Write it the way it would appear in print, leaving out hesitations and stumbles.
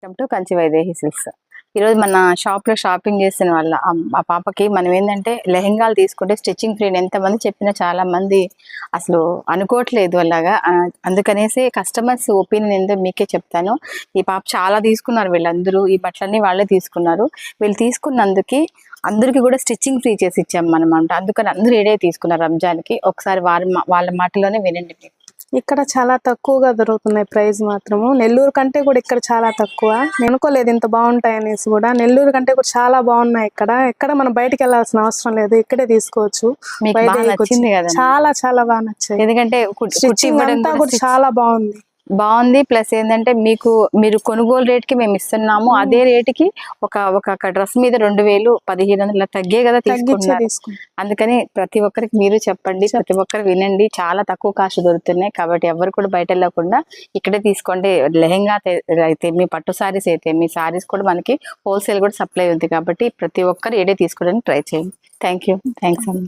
Welcome to Kanchi Vaidehi silks. ఈరోజు మన షాప్లో షాపింగ్ చేసిన వాళ్ళ ఆ పాపకి మనం ఏంటంటే లెహెంగాలు తీసుకుంటే స్టిచ్చింగ్ ఫ్రీ ఎంతమంది చెప్పినా చాలా మంది అసలు అనుకోవట్లేదు అలాగా. అందుకనేసి కస్టమర్స్ ఒపీనియన్ ఏందో మీకే చెప్తాను. ఈ పాప చాలా తీసుకున్నారు, వీళ్ళందరూ ఈ బట్టలన్నీ వాళ్ళే తీసుకున్నారు. వీళ్ళు తీసుకున్నందుకు అందరికీ కూడా స్టిచ్చింగ్ ఫ్రీ చేసి ఇచ్చాం అనమాట. అందుకని అందరూ ఏడే తీసుకున్నారు రంజాన్కి. ఒకసారి వాళ్ళ మాటలోనే వినండి. ఇక్కడ చాలా తక్కువగా దొరుకుతున్నాయి ప్రైస్ మాత్రము. నెల్లూరు కంటే కూడా ఇక్కడ చాలా తక్కువ. నేను అనుకోలేదు ఇంత బాగుంటాయి అనేసి కూడా. నెల్లూరు కంటే కూడా చాలా బాగున్నాయి ఇక్కడ మనం బయటకు వెళ్ళాల్సిన అవసరం లేదు, ఇక్కడే తీసుకోవచ్చు. చాలా చాలా బాగా నచ్చాయి, ఎందుకంటే స్టిచ్చింగ్ అంతా కూడా చాలా బాగుంది. ప్లస్ ఏంటంటే మీరు కొనుగోలు రేట్కి మేము ఇస్తున్నాము, అదే రేటుకి ఒక డ్రెస్ మీద 2000 1500 తగ్గే కదా తీసుకుంటున్నారు. అందుకని ప్రతి ఒక్కరికి మీరు చెప్పండి, ప్రతి ఒక్కరు వినండి. చాలా తక్కువ కాస్ట్ దొరుకుతున్నాయి కాబట్టి ఎవరు కూడా బయట వెళ్ళకుండా ఇక్కడే తీసుకోండి. లెహెంగా అయితే మీ పట్టు సారీస్ అయితే మీ సారీస్ కూడా మనకి హోల్సేల్ కూడా సప్లై ఉంది కాబట్టి ప్రతి ఒక్కరు ఏడే తీసుకోవడానికి ట్రై చేయండి. థ్యాంక్స్ అమ్మ.